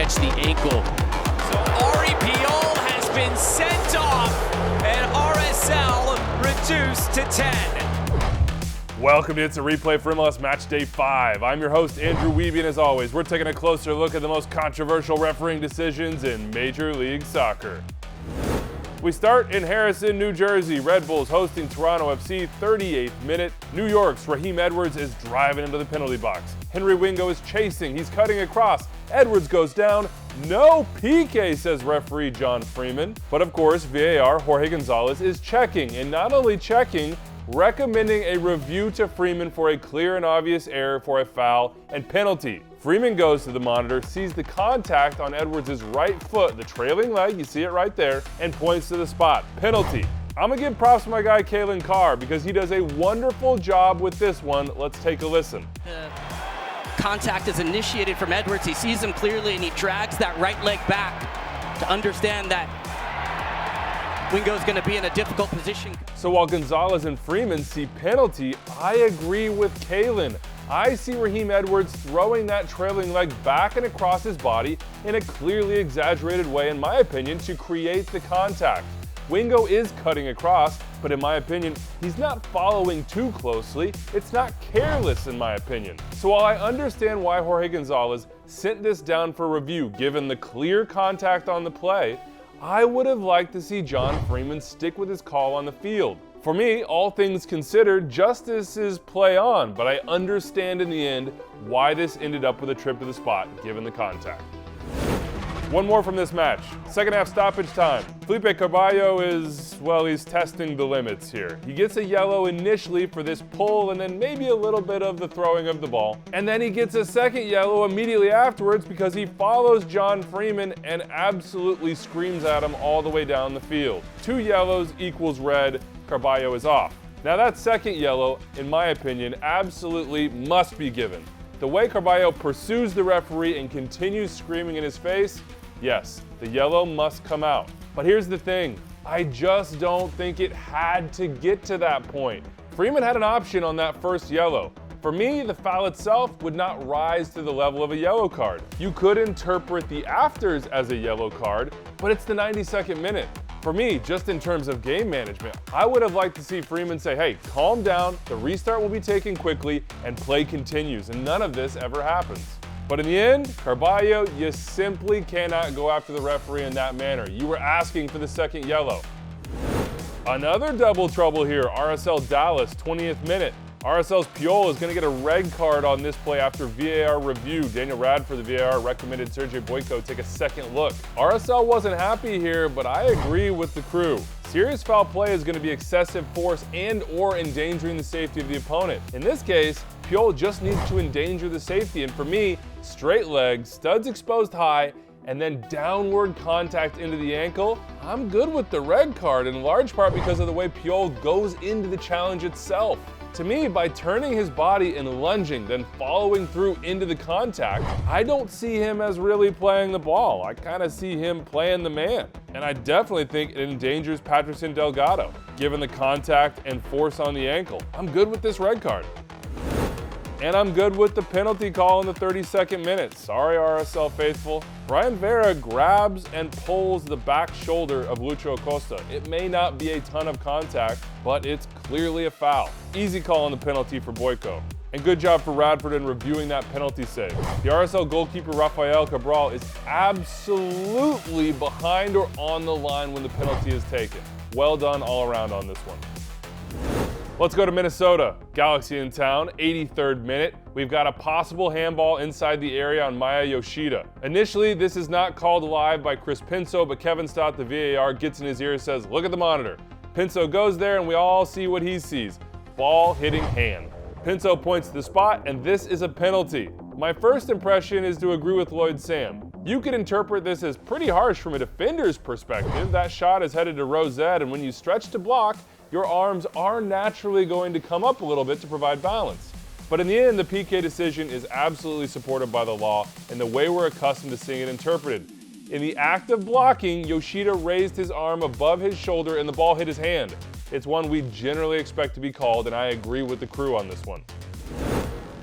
catch the ankle. So Ari Piol has been sent off and RSL reduced to 10. Welcome to It's a Replay for MLS Matchday 5. I'm your host, Andrew Wiebe, and as always, we're taking a closer look at the most controversial refereeing decisions in Major League Soccer. We start in Harrison, New Jersey. Red Bulls hosting Toronto FC, 38th minute. New York's Raheem Edwards is driving into the penalty box. Henry Wingo is chasing, he's cutting across. Edwards goes down. No PK, says referee John Freeman. But of course, VAR Jorge Gonzalez is checking, and not only checking, recommending a review to Freeman for a clear and obvious error for a foul and penalty. Freeman goes to the monitor, sees the contact on Edwards' right foot, the trailing leg, you see it right there, and points to the spot. Penalty. I'm going to give props to my guy Kalen Carr because he does a wonderful job with this one. Let's take a listen. Contact is initiated from Edwards. He sees him clearly and he drags that right leg back to understand that Wingo's going to be in a difficult position. So while Gonzalez and Freeman see penalty, I agree with Kalen. I see Raheem Edwards throwing that trailing leg back and across his body in a clearly exaggerated way, in my opinion, to create the contact. Wingo is cutting across, but in my opinion, he's not following too closely. It's not careless, in my opinion. So while I understand why Jorge Gonzalez sent this down for review, given the clear contact on the play, I would have liked to see John Freeman stick with his call on the field. For me, all things considered, justice is play on, but I understand in the end why this ended up with a trip to the spot, given the contact. One more from this match. Second half stoppage time. Felipe Carbayo he's testing the limits here. He gets a yellow initially for this pull and then maybe a little bit of the throwing of the ball. And then he gets a second yellow immediately afterwards because he follows John Freeman and absolutely screams at him all the way down the field. 2 yellows equals red. Carbayo is off. Now that second yellow, in my opinion, absolutely must be given. The way Carbayo pursues the referee and continues screaming in his face, yes, the yellow must come out. But here's the thing, I just don't think it had to get to that point. Freeman had an option on that first yellow. For me, the foul itself would not rise to the level of a yellow card. You could interpret the afters as a yellow card, but it's the 92nd minute. For me, just in terms of game management, I would have liked to see Freeman say, hey, calm down, the restart will be taken quickly, and play continues, and none of this ever happens. But in the end, Carbayo, you simply cannot go after the referee in that manner. You were asking for the second yellow. Another double trouble here, RSL Dallas, 20th minute. RSL's Piol is going to get a red card on this play after VAR review. Daniel Radford, the VAR, recommended Sergio Boyko take a second look. RSL wasn't happy here, but I agree with the crew. Serious foul play is going to be excessive force and or endangering the safety of the opponent. In this case, Piol just needs to endanger the safety, and for me, straight leg, studs exposed high, and then downward contact into the ankle, I'm good with the red card, in large part because of the way Piol goes into the challenge itself. To me, by turning his body and lunging, then following through into the contact, I don't see him as really playing the ball. I kind of see him playing the man. And I definitely think it endangers Patterson Delgado, given the contact and force on the ankle. I'm good with this red card. And I'm good with the penalty call in the 32nd minute. Sorry, RSL faithful. Brian Vera grabs and pulls the back shoulder of Lucho Acosta. It may not be a ton of contact, but it's clearly a foul. Easy call on the penalty for Boyko. And good job for Radford in reviewing that penalty save. The RSL goalkeeper Rafael Cabral is absolutely behind or on the line when the penalty is taken. Well done all around on this one. Let's go to Minnesota. Galaxy in town, 83rd minute. We've got a possible handball inside the area on Maya Yoshida. Initially, this is not called live by Chris Pinso, but Kevin Stott, the VAR, gets in his ear and says, look at the monitor. Pinso goes there and we all see what he sees. Ball hitting hand. Pinso points to the spot and this is a penalty. My first impression is to agree with Lloyd Sam. You could interpret this as pretty harsh from a defender's perspective. That shot is headed to Rosette, and when you stretch to block, your arms are naturally going to come up a little bit to provide balance. But in the end, the PK decision is absolutely supported by the law and the way we're accustomed to seeing it interpreted. In the act of blocking, Yoshida raised his arm above his shoulder and the ball hit his hand. It's one we generally expect to be called, and I agree with the crew on this one.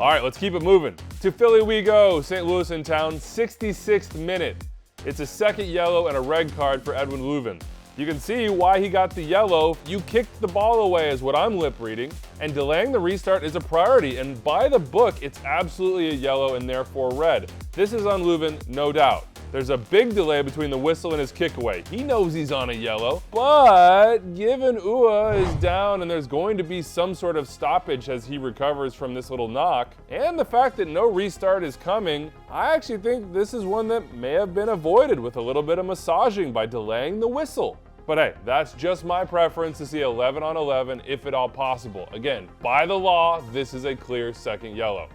All right, let's keep it moving. To Philly we go. St. Louis in town, 66th minute. It's a second yellow and a red card for Edwin Leuven. You can see why he got the yellow. You kicked the ball away is what I'm lip reading, and delaying the restart is a priority, and by the book, it's absolutely a yellow and therefore red. This is on Leuven, no doubt. There's a big delay between the whistle and his kick away. He knows he's on a yellow, but given Ua is down and there's going to be some sort of stoppage as he recovers from this little knock, and the fact that no restart is coming, I actually think this is one that may have been avoided with a little bit of massaging by delaying the whistle. But hey, that's just my preference to see 11 on 11 if at all possible. Again, by the law, this is a clear second yellow.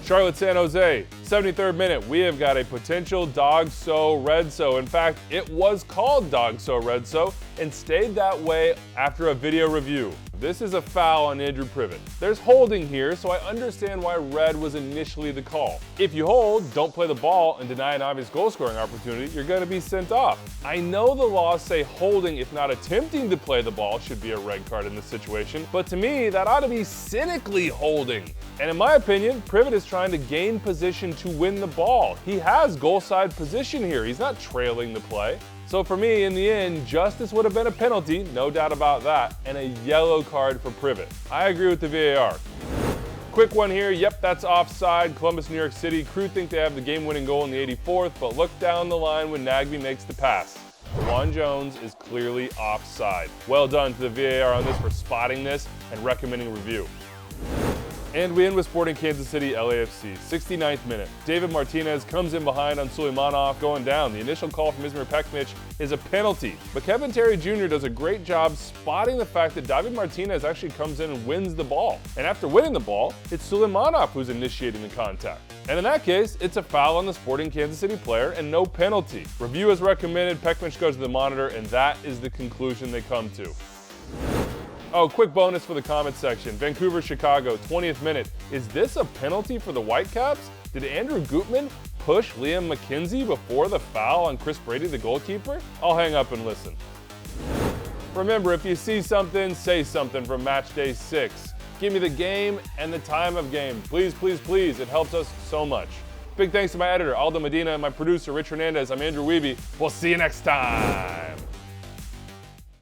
Charlotte San Jose, 73rd minute, we have got a potential dog-so-red-so. In fact, it was called dog-so-red-so and stayed that way after a video review. This is a foul on Andrew Privet. There's holding here, so I understand why red was initially the call. If you hold, don't play the ball, and deny an obvious goal-scoring opportunity, you're going to be sent off. I know the laws say holding, if not attempting to play the ball, should be a red card in this situation, but to me, that ought to be cynically holding. And in my opinion, Privet is trying to gain position to win the ball. He has goal-side position here. He's not trailing the play. So for me, in the end, justice would have been a penalty, no doubt about that, and a yellow card for Privet. I agree with the VAR. Quick one here, yep, that's offside. Columbus, New York City. Crew think they have the game-winning goal in the 84th, but look down the line when Nagbe makes the pass. Juan Jones is clearly offside. Well done to the VAR on this for spotting this and recommending review. And we end with Sporting Kansas City, LAFC. 69th minute. David Martinez comes in behind on Suleimanov going down. The initial call from Izmir Pekmic is a penalty. But Kevin Terry Jr. does a great job spotting the fact that David Martinez actually comes in and wins the ball. And after winning the ball, it's Suleimanov who's initiating the contact. And in that case, it's a foul on the Sporting Kansas City player and no penalty. Review as recommended, Pekmic goes to the monitor, and that is the conclusion they come to. Oh, quick bonus for the comment section. Vancouver, Chicago, 20th minute. Is this a penalty for the Whitecaps? Did Andrew Gutman push Liam McKenzie before the foul on Chris Brady, the goalkeeper? I'll hang up and listen. Remember, if you see something, say something from Matchday 6. Give me the game and the time of game. Please, please, please. It helps us so much. Big thanks to my editor, Aldo Medina, and my producer, Rich Hernandez. I'm Andrew Wiebe. We'll see you next time.